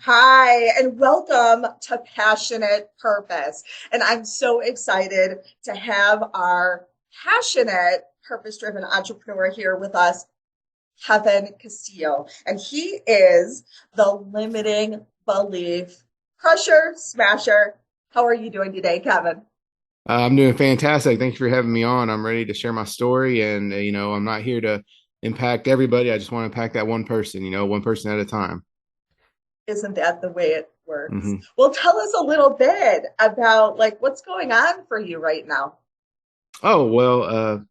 Hi, and welcome to Passionate Purpose. And I'm so excited to have our passionate, purpose driven entrepreneur here with us, Kevin Castillo. And he is the limiting belief crusher, smasher. How are you doing today, Kevin? I'm doing fantastic. Thanks for having me on. I'm ready to share my story, and I'm not here to impact everybody. I just want to impact that one person, one person at a time. Isn't that the way it works? hmm Well, tell us a little bit about what's going on for you right now. Oh well,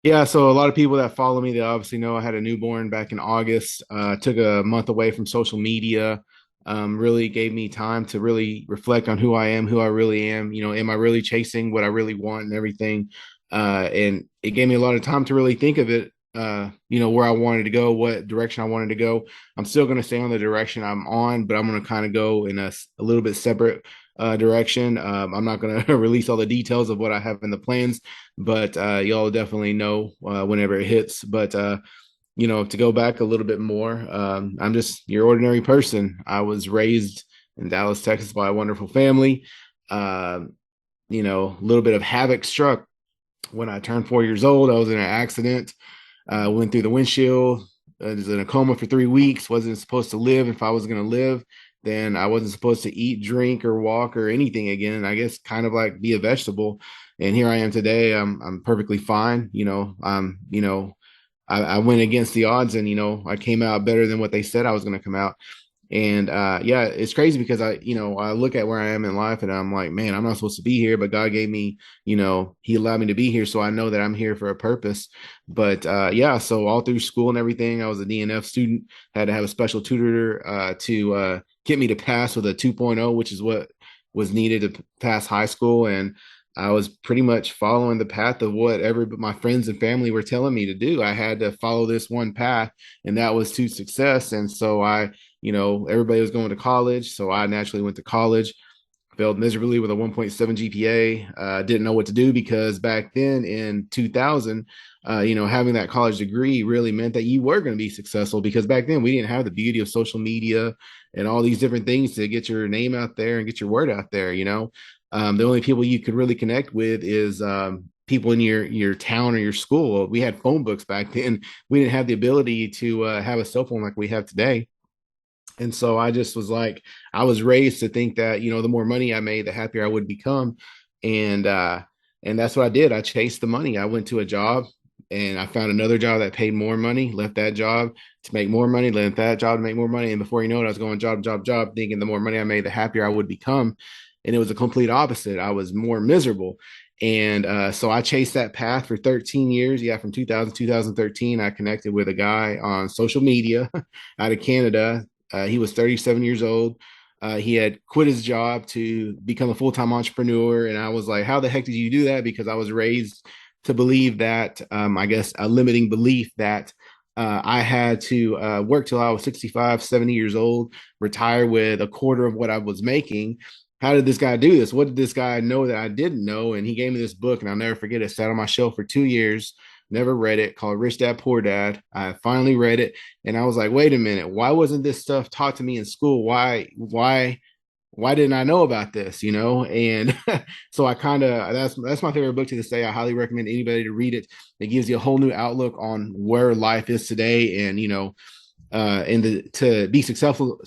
yeah. So a lot of people that follow me, they obviously know I had a newborn back in August. Took a month away from social media. Really gave me time to really reflect on who I am, who I really am. Am I really chasing what I really want and everything? And it gave me a lot of time to really think of it. Where I wanted to go, what direction I wanted to go. I'm still going to stay on the direction I'm on, but I'm going to kind of go in a little bit separate direction. I'm not going to release all the details of what I have in the plans, but y'all definitely know whenever it hits. But to go back a little bit more, I'm just your ordinary person. I was raised in Dallas, Texas, by a wonderful family. Uh, a little bit of havoc struck when I turned 4 years old. I was in an accident, went through the windshield. I was in a coma for 3 weeks. Wasn't supposed to live. If I was going to live, then I wasn't supposed to eat, drink, or walk or anything again. I guess kind of like be a vegetable. And here I am today. I'm perfectly fine. I went against the odds, and I came out better than what they said I was going to come out. And yeah, it's crazy because I look at where I am in life and I'm like, man, I'm not supposed to be here, but God gave me, He allowed me to be here, so I know that I'm here for a purpose. But yeah, so all through school and everything, I was a DNF student, had to have a special tutor to get me to pass with a 2.0, which is what was needed to pass high school. And I was pretty much following the path of what my friends and family were telling me to do. I had to follow this one path, and that was to success. And so everybody was going to college. So I naturally went to college, failed miserably with a 1.7 GPA. Didn't know what to do because back then in 2000, having that college degree really meant that you were going to be successful because back then we didn't have the beauty of social media and all these different things to get your name out there and get your word out there. The only people you could really connect with is people in your town or your school. We had phone books back then. We didn't have the ability to have a cell phone like we have today. And so I just was like, I was raised to think that, the more money I made, the happier I would become. And and that's what I did. I chased the money. I went to a job and I found another job that paid more money, left that job to make more money, left that job to make more money. And before you know it, I was going job, job, job, thinking the more money I made, the happier I would become. And it was a complete opposite. I was more miserable. And so I chased that path for 13 years. Yeah, from 2000 2013, I connected with a guy on social media out of Canada. He was 37 years old. He had quit his job to become a full time entrepreneur. And I was like, how the heck did you do that? Because I was raised to believe that, I guess, a limiting belief that I had to work till I was 65, 70 years old, retire with a quarter of what I was making. How did this guy do this? What did this guy know that I didn't know? And he gave me this book, and I'll never forget it. Sat on my shelf for 2 years, never read it, called Rich Dad Poor Dad. I finally read it, and I was like, wait a minute, why wasn't this stuff taught to me in school? Why didn't I know about this? And so I kind of that's my favorite book to this day. I highly recommend anybody to read it. It gives you a whole new outlook on where life is today, and to be successful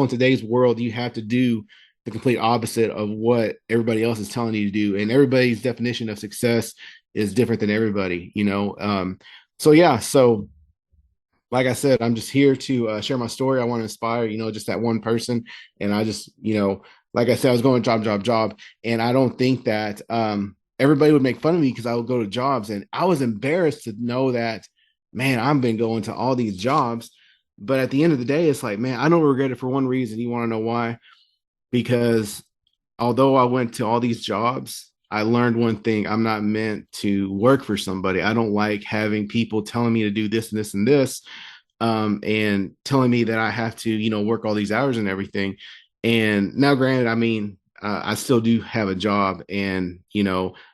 in today's world, you have to do the complete opposite of what everybody else is telling you to do, and everybody's definition of success is different than everybody. So yeah, so like I said, I'm just here to share my story. I want to inspire, just that one person. And I just, like I said, I was going job, job, job. And I don't think that everybody would make fun of me because I would go to jobs. And I was embarrassed to know that, man, I've been going to all these jobs. But at the end of the day, it's like, man, I don't regret it for one reason. You want to know why? Because although I went to all these jobs, I learned one thing. I'm not meant to work for somebody. I don't like having people telling me to do this and this and this, and telling me that I have to, work all these hours and everything. And now, granted, I mean, I still do have a job, and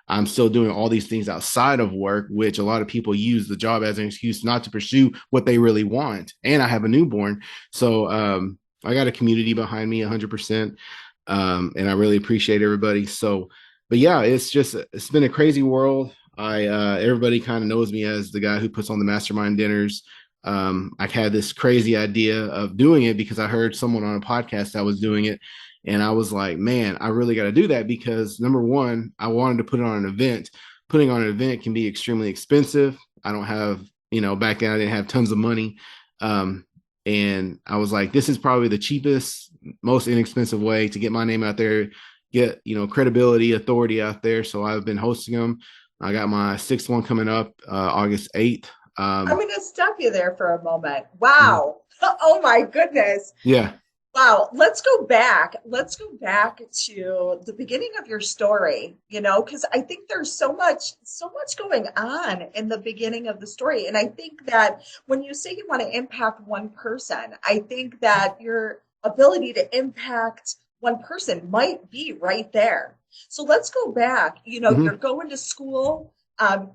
I'm still doing all these things outside of work, which a lot of people use the job as an excuse not to pursue what they really want. And I have a newborn, so I got a community behind me 100%. And I really appreciate everybody. So, but yeah, it's been a crazy world. Everybody kind of knows me as the guy who puts on the mastermind dinners. I had this crazy idea of doing it because I heard someone on a podcast that was doing it. And I was like, man, I really got to do that because number one, I wanted to put it on an event. Putting on an event can be extremely expensive. I don't have, back then I didn't have tons of money. Um, and I was like, this is probably the cheapest, most inexpensive way to get my name out there, get, credibility, authority out there. So I've been hosting them. I got my sixth one coming up August 8th. I'm going to stop you there for a moment. Mhm. Wow. Oh my goodness. Yeah. Wow, let's go back. Let's go back to the beginning of your story, because I think there's so much going on in the beginning of the story. And I think that when you say you want to impact one person, I think that your ability to impact one person might be right there. So let's go back. You're Hmm. going to school,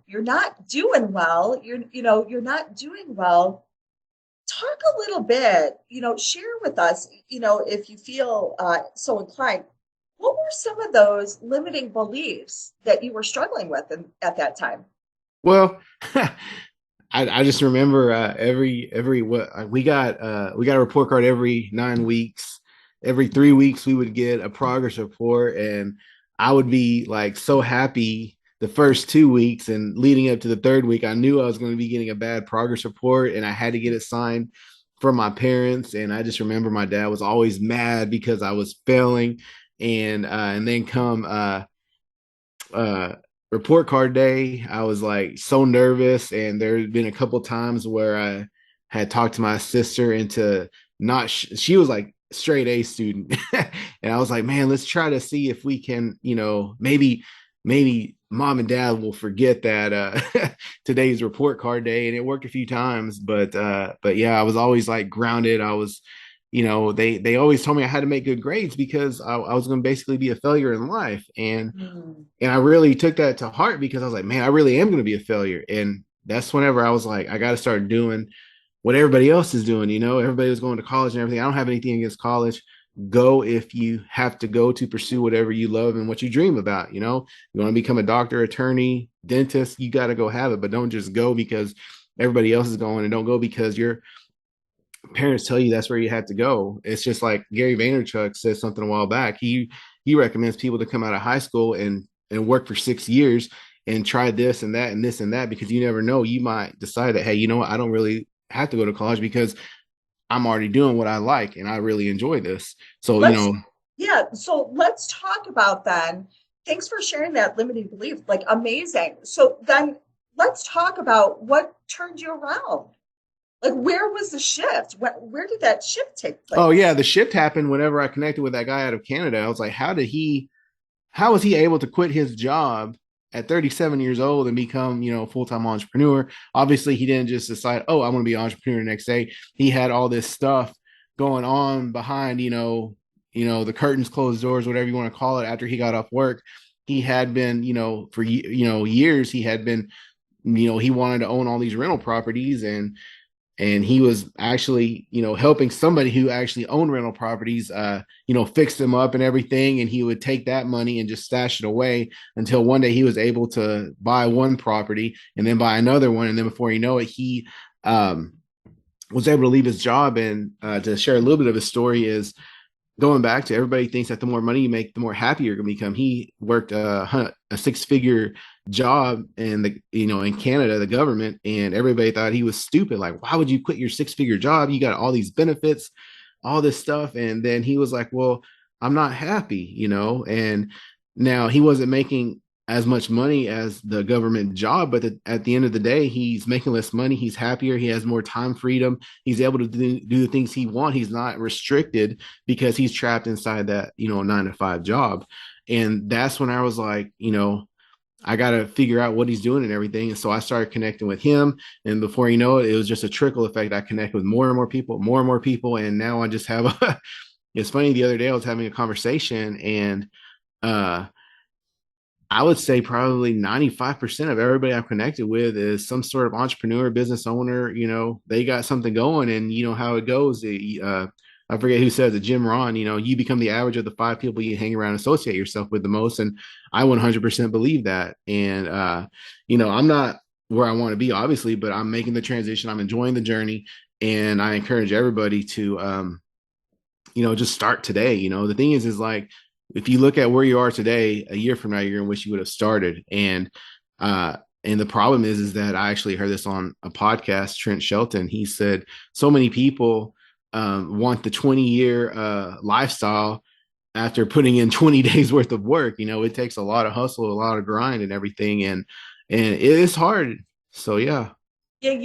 you're not doing well. You're not doing well. Talk a little bit, share with us, if you feel so inclined, what were some of those limiting beliefs that you were struggling with at that time? Well, I just remember every what we got a report card every 9 weeks. Every 3 weeks we would get a progress report, and I would be like so happy the first 2 weeks, and leading up to the third week, I knew I was going to be getting a bad progress report, and I had to get it signed from my parents. And I just remember my dad was always mad because I was failing, and then come uh report card day, I was like so nervous, and there's been a couple times where I had talked to my sister into not she was like straight A student and I was like, man, let's try to see if we can, maybe mom and dad will forget that today's report card day. And it worked a few times, but yeah, I was always like grounded. I was, they always told me I had to make good grades because I was going to basically be a failure in life. Mm. And I really took that to heart because I was like, man, I really am going to be a failure. And that's whenever I was like, I got to start doing what everybody else is doing. Everybody was going to college and everything. I don't have anything against college. Go if you have to go to pursue whatever you love and what you dream about. You want to become a doctor, attorney, dentist, you got to go have it, but don't just go because everybody else is going, and don't go because your parents tell you that's where you have to go. It's just like Gary Vaynerchuk said something a while back. He recommends people to come out of high school and work for 6 years and try this and that and this and that, because you never know. You might decide that, hey, you know what, I don't really have to go to college because I'm already doing what I like and I really enjoy this. So, Let's Yeah, so let's talk about then. Thanks for sharing that limiting belief, like amazing. So then let's talk about what turned you around. Like, where was the shift? Where did that shift take oh yeah, place? the shift happened whenever I connected with that guy out of Canada. I was like, how was he able to quit his job at 37 years old and become, a full-time entrepreneur? Obviously, he didn't just decide, oh, I'm going to be an entrepreneur the next day. He had all this stuff going on behind, the curtains, closed doors, whatever you want to call it. After he got off work, he had been, for years, he had been, he wanted to own all these rental properties, and he was actually, helping somebody who actually owned rental properties, fix them up and everything. And he would take that money and just stash it away until one day he was able to buy one property and then buy another one. And then before you know it, he was able to leave his job. And to share a little bit of his story is, going back to, everybody thinks that the more money you make, the more happy you're going to become. He worked a six-figure job in in Canada, the government, and everybody thought he was stupid. Like, why would you quit your six-figure job? You got all these benefits, all this stuff. And then he was like, well, I'm not happy, and now he wasn't making as much money as the government job, but at the end of the day, he's making less money. He's happier. He has more time freedom. He's able to do the things he wants. He's not restricted because he's trapped inside that, 9 to 5 job. And that's when I was like, I got to figure out what he's doing and everything. And so I started connecting with him. And before you know it, it was just a trickle effect. I connected with more and more people, more and more people. And now I just have it's funny. The other day I was having a conversation, and uh, I would say probably 95% of everybody I've connected with is some sort of entrepreneur, business owner. They got something going, and you know how it goes. I forget who says it, Jim Ron, you become the average of the five people you hang around and associate yourself with the most. And I 100% believe that. And, I'm not where I want to be, obviously, but I'm making the transition. I'm enjoying the journey. And I encourage everybody to, just start today. The thing is like, if you look at where you are today, a year from now, you're going to wish you would have started. And the problem is that I actually heard this on a podcast, Trent Shelton. He said so many people want the 20-year lifestyle after putting in 20 days worth of work. It takes a lot of hustle, a lot of grind and everything. And it is hard. So yeah. Yeah,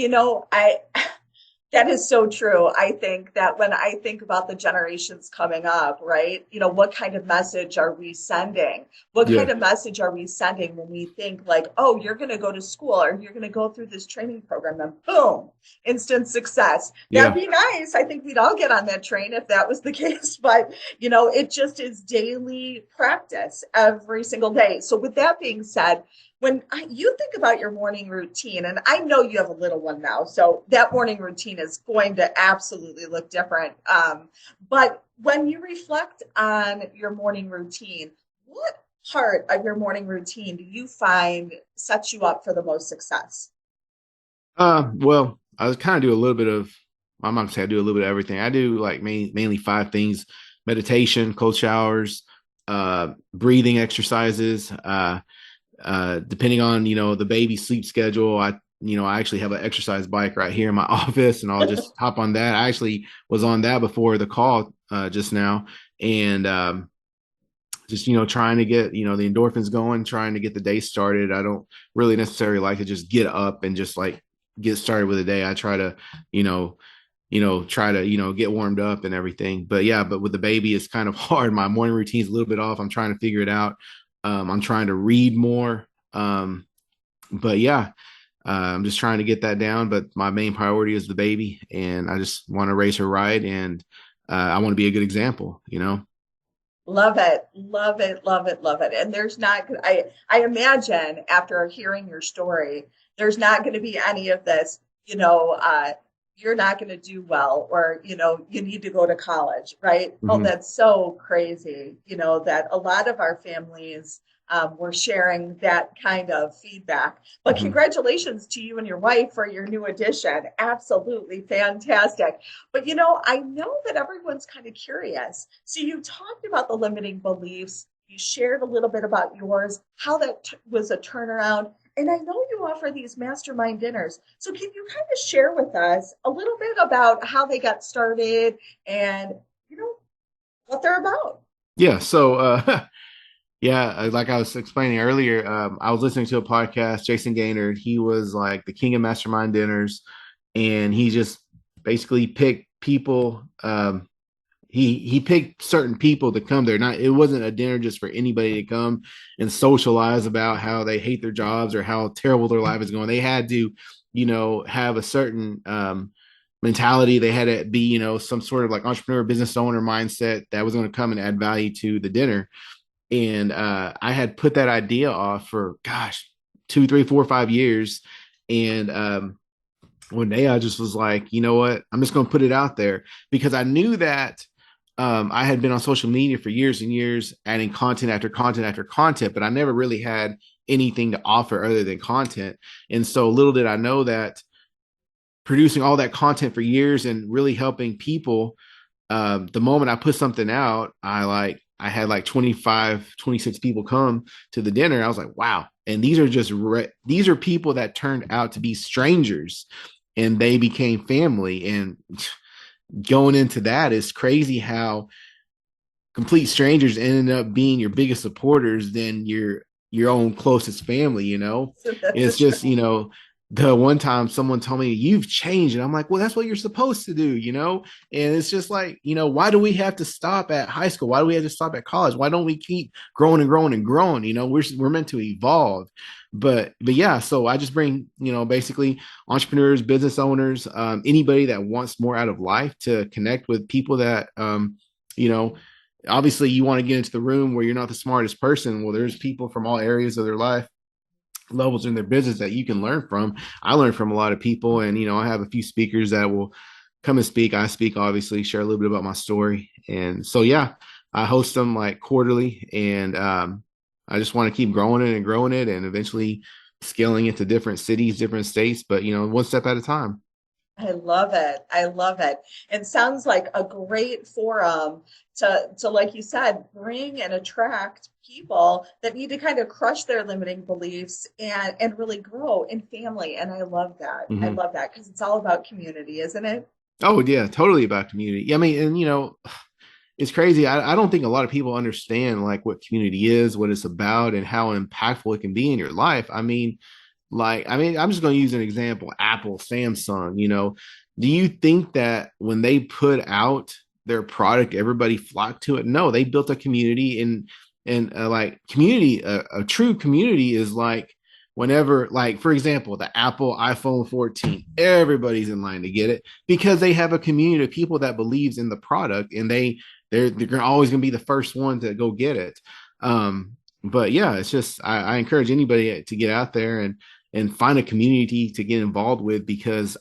that is so true. I think that when I think about the generations coming up, right? What kind of message are we sending? What kind Yeah. of message are we sending when we think like, oh, you're going to go to school or you're going to go through this training program and boom, instant success. That'd Yeah. be nice. I think we'd all get on that train if that was the case. But, it just is daily practice every single day. So with that being said, you think about your morning routine, and I know you have a little one now, so that morning routine is going to absolutely look different. But when you reflect on your morning routine, what part of your morning routine do you find sets you up for the most success? Well, I was kind of do a little bit of, I'm not gonna say I do a little bit of everything. I do like mainly five things: meditation, cold showers, breathing exercises, depending on, the baby sleep schedule. I actually have an exercise bike right here in my office and I'll just hop on that. I actually was on that before the call, just now. And, just trying to get the endorphins going, trying to get the day started. I don't really necessarily like to just get up and just like get started with the day. I try to you know try to get warmed up and everything. But yeah, but with the baby it's kind of hard. My morning routine's a little bit off. I'm trying to figure it out. I'm trying to read more. But yeah, I'm just trying to get that down. But my main priority is the baby, and I just want to raise her right, and I want to be a good example. Love it, love it, love it, love it. And there's not, I imagine after hearing your story, there's not going to be any of this, you're not going to do well, or, you need to go to college, right? Oh, Hmm. that's so crazy, that a lot of our families were sharing that kind of feedback. But Hmm. congratulations to you and your wife for your new addition. Absolutely fantastic. But I know that everyone's kind of curious. So you talked about the limiting beliefs. You shared a little bit about yours, how that was a turnaround. And I know you offer these mastermind dinners. So can you kind of share with us a little bit about how they got started and, you know, what they're about? Yeah. So yeah, like I was explaining earlier, I was listening to a podcast, Jason Gaynor. He was like the king of mastermind dinners, and he just basically picked people. He picked certain people to come there. Not, it wasn't a dinner just for anybody to come and socialize about how they hate their jobs or how terrible their life is going. They had to, have a certain mentality. They had to be, some sort of like entrepreneur, business owner mindset that was going to come and add value to the dinner. And I had put that idea off for, gosh, 2, 3, 4, 5 years. And one day I just was like, you know what? I'm just going to put it out there, because I knew that I had been on social media for years and years, adding content after content after content, but I never really had anything to offer other than content. And so little did I know that producing all that content for years and really helping people, the moment I put something out, I had like 25, 26 people come to the dinner. I was like, wow. And these are these are people that turned out to be strangers, and they became family. And going into that is crazy how complete strangers ended up being your biggest supporters than your own closest family. So that's It's true. just, the one time someone told me you've changed, and I'm like, well, that's what you're supposed to do. And it's just like, why do we have to stop at high school? Why do we have to stop at college? Why don't we keep growing and growing and growing? We're meant to evolve. But yeah, so I just bring, basically entrepreneurs, business owners, anybody that wants more out of life to connect with people that you know obviously you want to get into the room where you're not the smartest person. Well, there's people from all areas of their life, levels in their business, that you can learn from. I learned from a lot of people, and I have a few speakers that will come and speak. I speak, obviously, share a little bit about my story. And so, yeah, I host them like quarterly. And I just want to keep growing it and eventually scaling it to different cities, different states, but, one step at a time. I love it. I love it. It sounds like a great forum to like you said, bring and attract people that need to kind of crush their limiting beliefs and really grow in family. And I love that. I Hmm. love that because it's all about community, isn't it? Oh, yeah, totally about community. Yeah, I mean, and, it's crazy. I don't think a lot of people understand like what community is, what it's about, and how impactful it can be in your life. I'm just going to use an example: Apple, Samsung. Do you think that when they put out their product, everybody flocked to it? No, they built a community, and like community, a true community is like whenever, like for example, the Apple iPhone 14, everybody's in line to get it because they have a community of people that believes in the product, and they're always going to be the first one to go get it. But yeah, it's just I encourage anybody to get out there and find a community to get involved with, because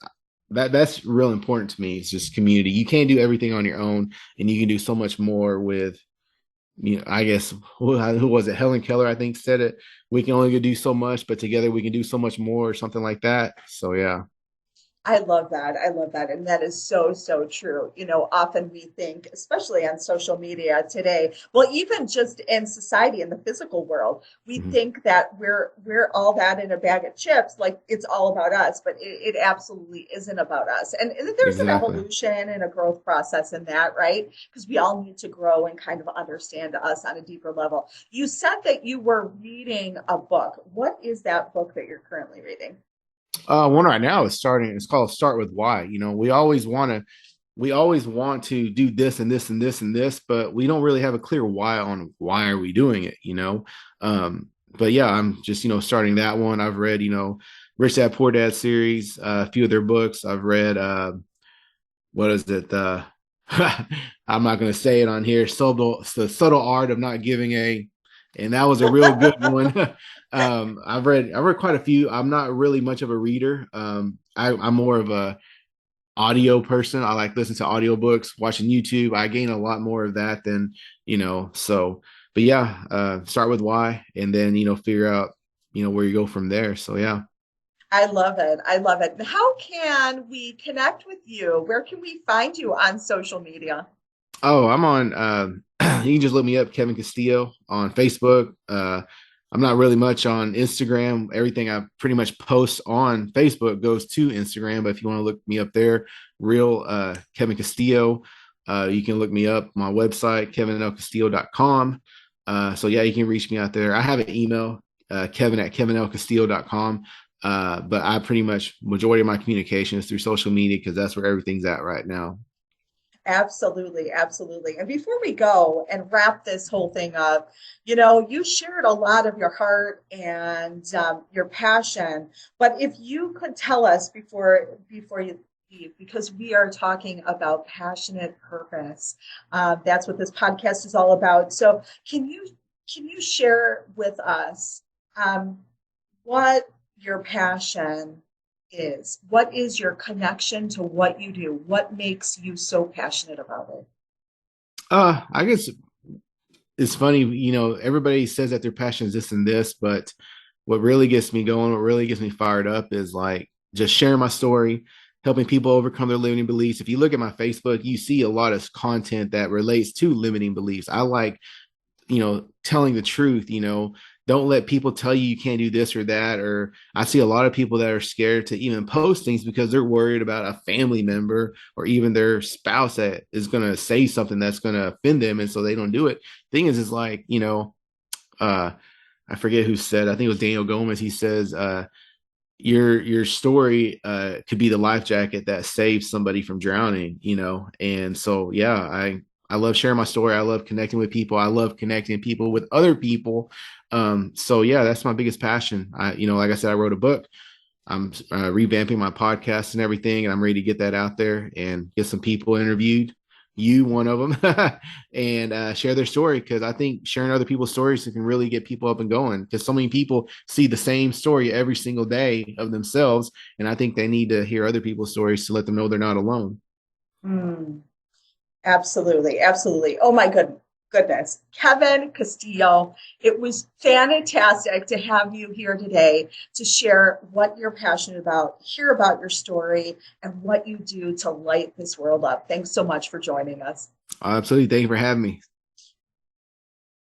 that's real important to me. It's just community. You can't do everything on your own, and you can do so much more with, I guess, who was it? Helen Keller, I think, said it. We can only do so much, but together we can do so much more, or something like that. So yeah. I love that. I love that. And that is so, so true. Often we think, especially on social media today, well, even just in society, in the physical world, we Mhm. think that we're all that in a bag of chips, like it's all about us, but it absolutely isn't about us. And there's an Exactly. evolution and a growth process in that, right? Because we all need to grow and kind of understand us on a deeper level. You said that you were reading a book. What is that book that you're currently reading? One right now is starting. It's called Start with Why. We always want to do this and this and this and this, but we don't really have a clear why on why are we doing it. But yeah, I'm just starting that one. I've read Rich Dad Poor Dad series, a few of their books. I've read what is it? I'm not going to say it on here. The subtle art of not giving a, and that was a real good one. I've read quite a few. I'm not really much of a reader. I'm more of a audio person. I like listening to audiobooks, watching YouTube. I gain a lot more of that than, so, but yeah, start with why, and then, figure out, where you go from there. So yeah. I love it. I love it. How can we connect with you? Where can we find you on social media? Oh, I'm on, you can just look me up, Kevin Castillo on Facebook. I'm not really much on Instagram. Everything I pretty much post on Facebook goes to Instagram. But if you want to look me up there, real Kevin Castillo, you can look me up. My website, kevinlcastillo.com. So yeah, you can reach me out there. I have an email, kevin@kevinlcastillo.com. But I pretty much majority of my communication is through social media because that's where everything's at right now. Absolutely, absolutely. And before we go and wrap this whole thing up, you shared a lot of your heart and your passion. But if you could tell us before you leave, because we are talking about passionate purpose, that's what this podcast is all about. So can you share with us um, what your passion is? What is your connection to what you do? What makes you so passionate about it? I guess it's funny, everybody says that their passion is this and this, but what really gets me going, what really gets me fired up is like just sharing my story, helping people overcome their limiting beliefs. If you look at my Facebook, you see a lot of content that relates to limiting beliefs. I like telling the truth. Don't let people tell you can't do this or that. Or I see a lot of people that are scared to even post things because they're worried about a family member or even their spouse that is going to say something that's going to offend them. And so they don't do it. Thing is like, uh, I forget who said, I think it was Daniel Gomez. He says, your story could be the life jacket that saves somebody from drowning. And so yeah, I love sharing my story. I love connecting with people. I love connecting people with other people. So yeah, that's my biggest passion. Like I said, I wrote a book. I'm revamping my podcast and everything, and I'm ready to get that out there and get some people interviewed. You, one of them, and share their story, because I think sharing other people's stories can really get people up and going. Because so many people see the same story every single day of themselves, and I think they need to hear other people's stories to let them know they're not alone. Mm. Absolutely, absolutely. Oh my goodness. Kevin Castillo, it was fantastic to have you here today to share what you're passionate about, hear about your story, and what you do to light this world up. Thanks so much for joining us. Absolutely. Thank you for having me.